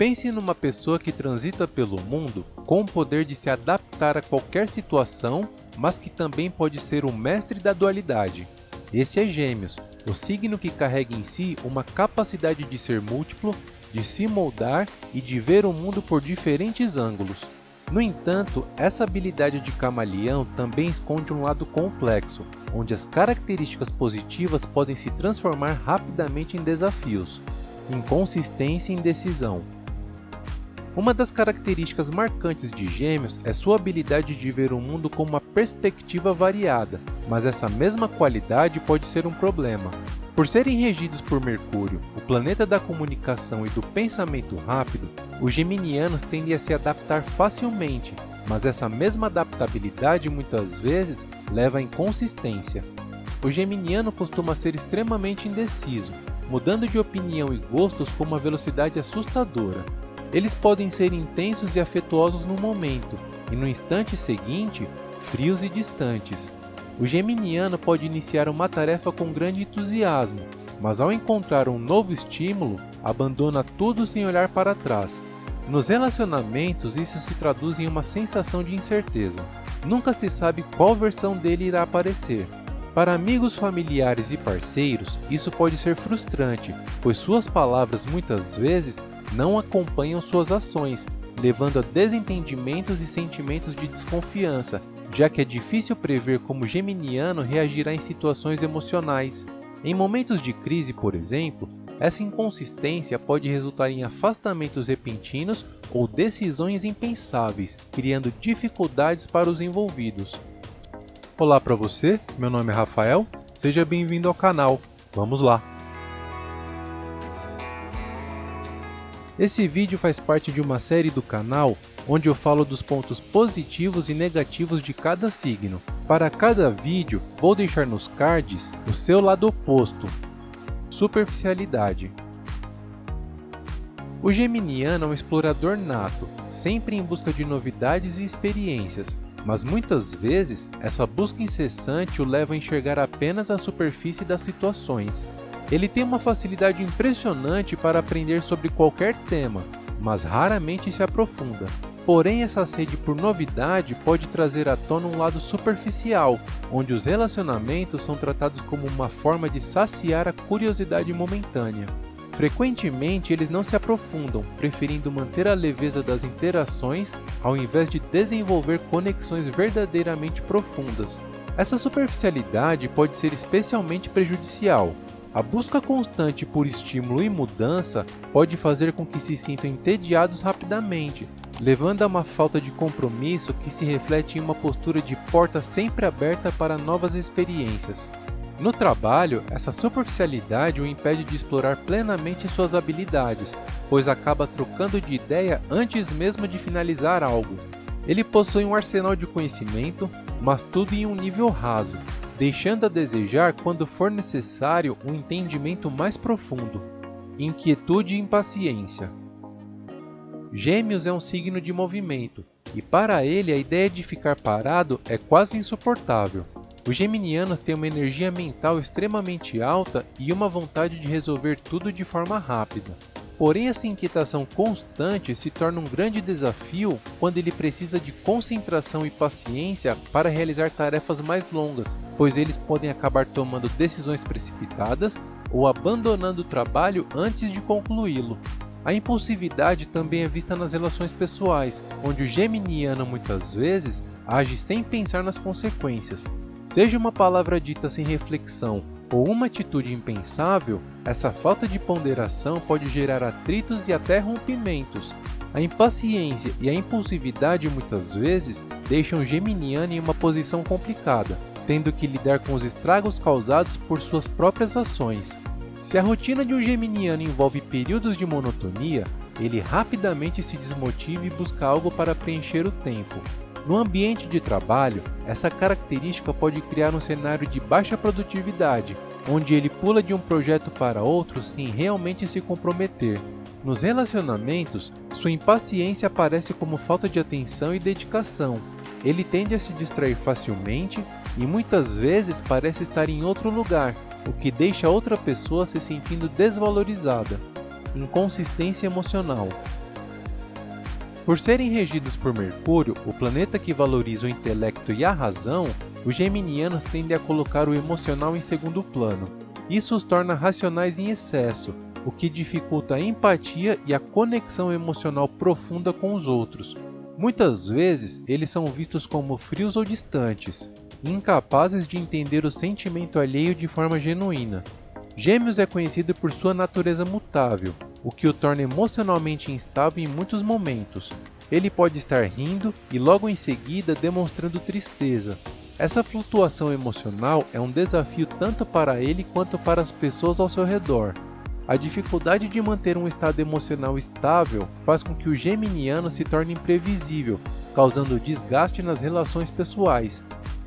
Pense numa pessoa que transita pelo mundo com o poder de se adaptar a qualquer situação, mas que também pode ser o mestre da dualidade. Esse é Gêmeos, o signo que carrega em si uma capacidade de ser múltiplo, de se moldar e de ver o mundo por diferentes ângulos. No entanto, essa habilidade de camaleão também esconde um lado complexo, onde as características positivas podem se transformar rapidamente em desafios, inconsistência e indecisão. Uma das características marcantes de Gêmeos é sua habilidade de ver o mundo com uma perspectiva variada, mas essa mesma qualidade pode ser um problema. Por serem regidos por Mercúrio, o planeta da comunicação e do pensamento rápido, os geminianos tendem a se adaptar facilmente, mas essa mesma adaptabilidade muitas vezes leva à inconsistência. O geminiano costuma ser extremamente indeciso, mudando de opinião e gostos com uma velocidade assustadora. Eles podem ser intensos e afetuosos no momento, e no instante seguinte, frios e distantes. O geminiano pode iniciar uma tarefa com grande entusiasmo, mas ao encontrar um novo estímulo, abandona tudo sem olhar para trás. Nos relacionamentos, isso se traduz em uma sensação de incerteza. Nunca se sabe qual versão dele irá aparecer. Para amigos, familiares e parceiros, isso pode ser frustrante, pois suas palavras muitas vezes não acompanham suas ações, levando a desentendimentos e sentimentos de desconfiança, já que é difícil prever como o geminiano reagirá em situações emocionais. Em momentos de crise, por exemplo, essa inconsistência pode resultar em afastamentos repentinos ou decisões impensáveis, criando dificuldades para os envolvidos. Olá para você, meu nome é Rafael, seja bem-vindo ao canal. Vamos lá! Esse vídeo faz parte de uma série do canal onde eu falo dos pontos positivos e negativos de cada signo. Para cada vídeo, vou deixar nos cards o seu lado oposto, superficialidade. O geminiano é um explorador nato, sempre em busca de novidades e experiências, mas muitas vezes essa busca incessante o leva a enxergar apenas a superfície das situações. Ele tem uma facilidade impressionante para aprender sobre qualquer tema, mas raramente se aprofunda. Porém, essa sede por novidade pode trazer à tona um lado superficial, onde os relacionamentos são tratados como uma forma de saciar a curiosidade momentânea. Frequentemente, eles não se aprofundam, preferindo manter a leveza das interações ao invés de desenvolver conexões verdadeiramente profundas. Essa superficialidade pode ser especialmente prejudicial. A busca constante por estímulo e mudança pode fazer com que se sintam entediados rapidamente, levando a uma falta de compromisso que se reflete em uma postura de porta sempre aberta para novas experiências. No trabalho, essa superficialidade o impede de explorar plenamente suas habilidades, pois acaba trocando de ideia antes mesmo de finalizar algo. Ele possui um arsenal de conhecimento, mas tudo em um nível raso, deixando a desejar quando for necessário um entendimento mais profundo. Inquietude e impaciência. Gêmeos é um signo de movimento, e para ele a ideia de ficar parado é quase insuportável. Os geminianos têm uma energia mental extremamente alta e uma vontade de resolver tudo de forma rápida. Porém, essa inquietação constante se torna um grande desafio quando ele precisa de concentração e paciência para realizar tarefas mais longas, pois eles podem acabar tomando decisões precipitadas ou abandonando o trabalho antes de concluí-lo. A impulsividade também é vista nas relações pessoais, onde o geminiano muitas vezes age sem pensar nas consequências. Seja uma palavra dita sem reflexão ou uma atitude impensável, essa falta de ponderação pode gerar atritos e até rompimentos. A impaciência e a impulsividade muitas vezes deixam o geminiano em uma posição complicada, tendo que lidar com os estragos causados por suas próprias ações. Se a rotina de um geminiano envolve períodos de monotonia, ele rapidamente se desmotiva e busca algo para preencher o tempo. No ambiente de trabalho, essa característica pode criar um cenário de baixa produtividade, onde ele pula de um projeto para outro sem realmente se comprometer. Nos relacionamentos, sua impaciência aparece como falta de atenção e dedicação. Ele tende a se distrair facilmente e muitas vezes parece estar em outro lugar, o que deixa outra pessoa se sentindo desvalorizada. Inconsistência emocional. Por serem regidos por Mercúrio, o planeta que valoriza o intelecto e a razão, os geminianos tendem a colocar o emocional em segundo plano. Isso os torna racionais em excesso, o que dificulta a empatia e a conexão emocional profunda com os outros. Muitas vezes, eles são vistos como frios ou distantes, incapazes de entender o sentimento alheio de forma genuína. Gêmeos é conhecido por sua natureza mutável, o que o torna emocionalmente instável em muitos momentos. Ele pode estar rindo e logo em seguida demonstrando tristeza. Essa flutuação emocional é um desafio tanto para ele quanto para as pessoas ao seu redor. A dificuldade de manter um estado emocional estável faz com que o geminiano se torne imprevisível, causando desgaste nas relações pessoais.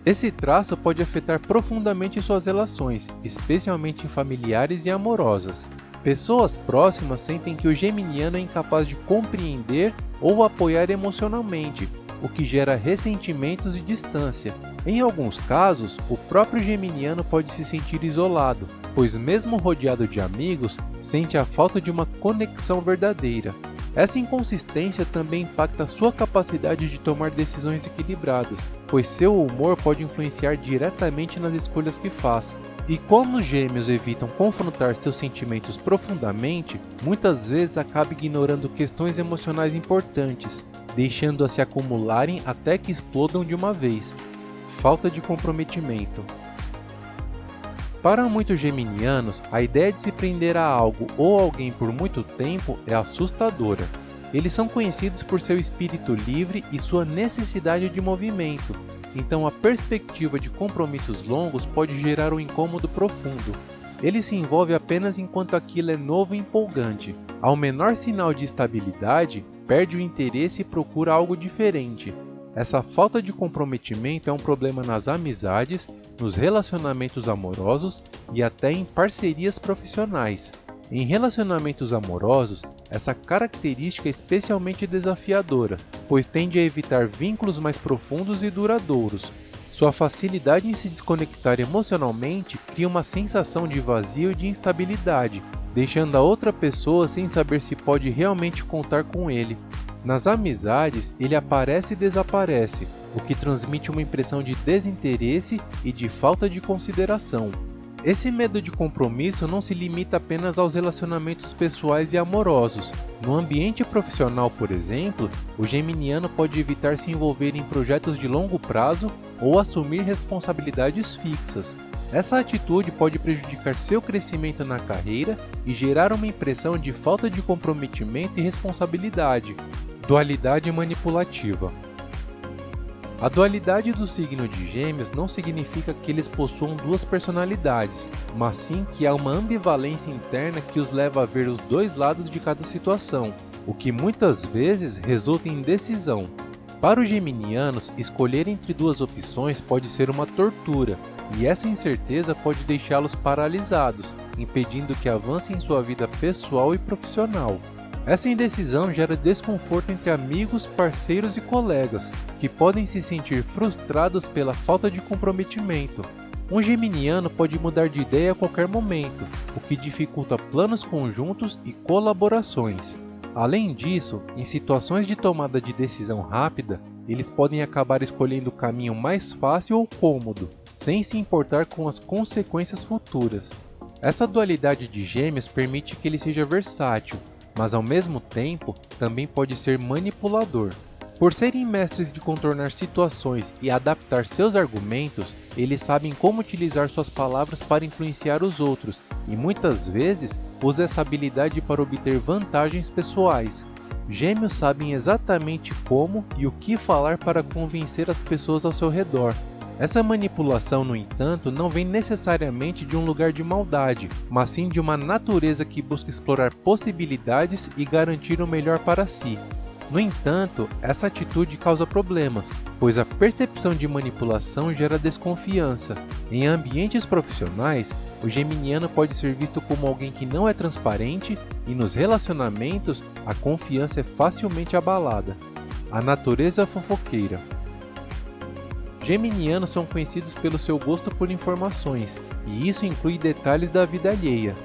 Esse traço pode afetar profundamente suas relações, especialmente familiares e amorosas. Pessoas próximas sentem que o geminiano é incapaz de compreender ou apoiar emocionalmente, o que gera ressentimentos e distância. Em alguns casos, o próprio geminiano pode se sentir isolado, pois mesmo rodeado de amigos, sente a falta de uma conexão verdadeira. Essa inconsistência também impacta sua capacidade de tomar decisões equilibradas, pois seu humor pode influenciar diretamente nas escolhas que faz. E como os gêmeos evitam confrontar seus sentimentos profundamente, muitas vezes acaba ignorando questões emocionais importantes, deixando-as se acumularem até que explodam de uma vez. Falta de comprometimento. Para muitos geminianos, a ideia de se prender a algo ou alguém por muito tempo é assustadora. Eles são conhecidos por seu espírito livre e sua necessidade de movimento, então a perspectiva de compromissos longos pode gerar um incômodo profundo. Ele se envolve apenas enquanto aquilo é novo e empolgante. Ao menor sinal de estabilidade, perde o interesse e procura algo diferente. Essa falta de comprometimento é um problema nas amizades, nos relacionamentos amorosos e até em parcerias profissionais. Em relacionamentos amorosos, essa característica é especialmente desafiadora, pois tende a evitar vínculos mais profundos e duradouros. Sua facilidade em se desconectar emocionalmente cria uma sensação de vazio e de instabilidade, deixando a outra pessoa sem saber se pode realmente contar com ele. Nas amizades, ele aparece e desaparece, o que transmite uma impressão de desinteresse e de falta de consideração. Esse medo de compromisso não se limita apenas aos relacionamentos pessoais e amorosos. No ambiente profissional, por exemplo, o geminiano pode evitar se envolver em projetos de longo prazo ou assumir responsabilidades fixas. Essa atitude pode prejudicar seu crescimento na carreira e gerar uma impressão de falta de comprometimento e responsabilidade. Dualidade manipulativa. A dualidade do signo de Gêmeos não significa que eles possuam duas personalidades, mas sim que há uma ambivalência interna que os leva a ver os dois lados de cada situação, o que muitas vezes resulta em indecisão. Para os geminianos, escolher entre duas opções pode ser uma tortura, e essa incerteza pode deixá-los paralisados, impedindo que avancem em sua vida pessoal e profissional. Essa indecisão gera desconforto entre amigos, parceiros e colegas, que podem se sentir frustrados pela falta de comprometimento. Um geminiano pode mudar de ideia a qualquer momento, o que dificulta planos conjuntos e colaborações. Além disso, em situações de tomada de decisão rápida, eles podem acabar escolhendo o caminho mais fácil ou cômodo, sem se importar com as consequências futuras. Essa dualidade de Gêmeos permite que ele seja versátil, mas ao mesmo tempo também pode ser manipulador. Por serem mestres de contornar situações e adaptar seus argumentos, eles sabem como utilizar suas palavras para influenciar os outros e muitas vezes usam essa habilidade para obter vantagens pessoais. Gêmeos sabem exatamente como e o que falar para convencer as pessoas ao seu redor. Essa manipulação, no entanto, não vem necessariamente de um lugar de maldade, mas sim de uma natureza que busca explorar possibilidades e garantir o melhor para si. No entanto, essa atitude causa problemas, pois a percepção de manipulação gera desconfiança. Em ambientes profissionais, o geminiano pode ser visto como alguém que não é transparente e nos relacionamentos a confiança é facilmente abalada. A natureza fofoqueira. Geminianos são conhecidos pelo seu gosto por informações, e isso inclui detalhes da vida alheia.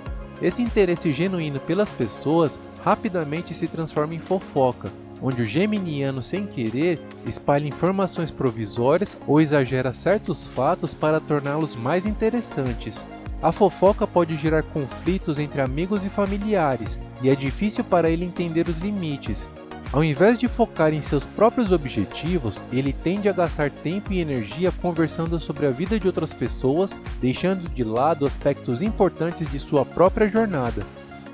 Esse interesse genuíno pelas pessoas rapidamente se transforma em fofoca, onde o geminiano sem querer espalha informações provisórias ou exagera certos fatos para torná-los mais interessantes. A fofoca pode gerar conflitos entre amigos e familiares, e é difícil para ele entender os limites. Ao invés de focar em seus próprios objetivos, ele tende a gastar tempo e energia conversando sobre a vida de outras pessoas, deixando de lado aspectos importantes de sua própria jornada.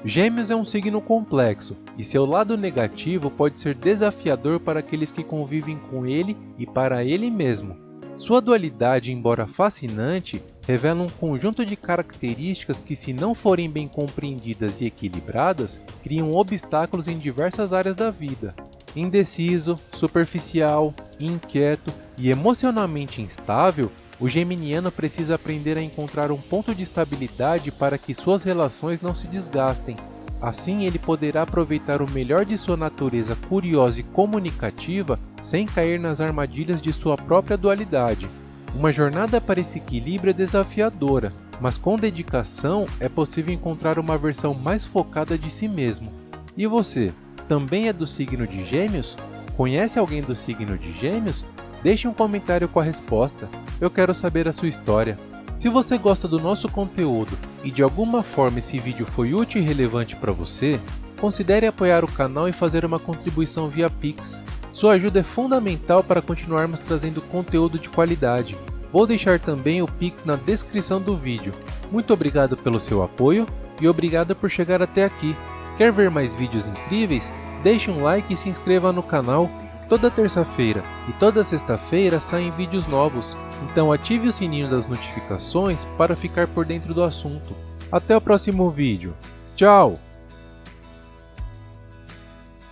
Gêmeos é um signo complexo, e seu lado negativo pode ser desafiador para aqueles que convivem com ele e para ele mesmo. Sua dualidade, embora fascinante, revela um conjunto de características que, se não forem bem compreendidas e equilibradas, criam obstáculos em diversas áreas da vida. Indeciso, superficial, inquieto e emocionalmente instável, o geminiano precisa aprender a encontrar um ponto de estabilidade para que suas relações não se desgastem. Assim, ele poderá aproveitar o melhor de sua natureza curiosa e comunicativa sem cair nas armadilhas de sua própria dualidade. Uma jornada para esse equilíbrio é desafiadora, mas com dedicação é possível encontrar uma versão mais focada de si mesmo. E você, também é do signo de Gêmeos? Conhece alguém do signo de Gêmeos? Deixe um comentário com a resposta, eu quero saber a sua história. Se você gosta do nosso conteúdo e de alguma forma esse vídeo foi útil e relevante para você, considere apoiar o canal e fazer uma contribuição via Pix. Sua ajuda é fundamental para continuarmos trazendo conteúdo de qualidade. Vou deixar também o Pix na descrição do vídeo. Muito obrigado pelo seu apoio e obrigado por chegar até aqui. Quer ver mais vídeos incríveis? Deixe um like e se inscreva no canal. Toda terça-feira e toda sexta-feira saem vídeos novos, então ative o sininho das notificações para ficar por dentro do assunto. Até o próximo vídeo. Tchau!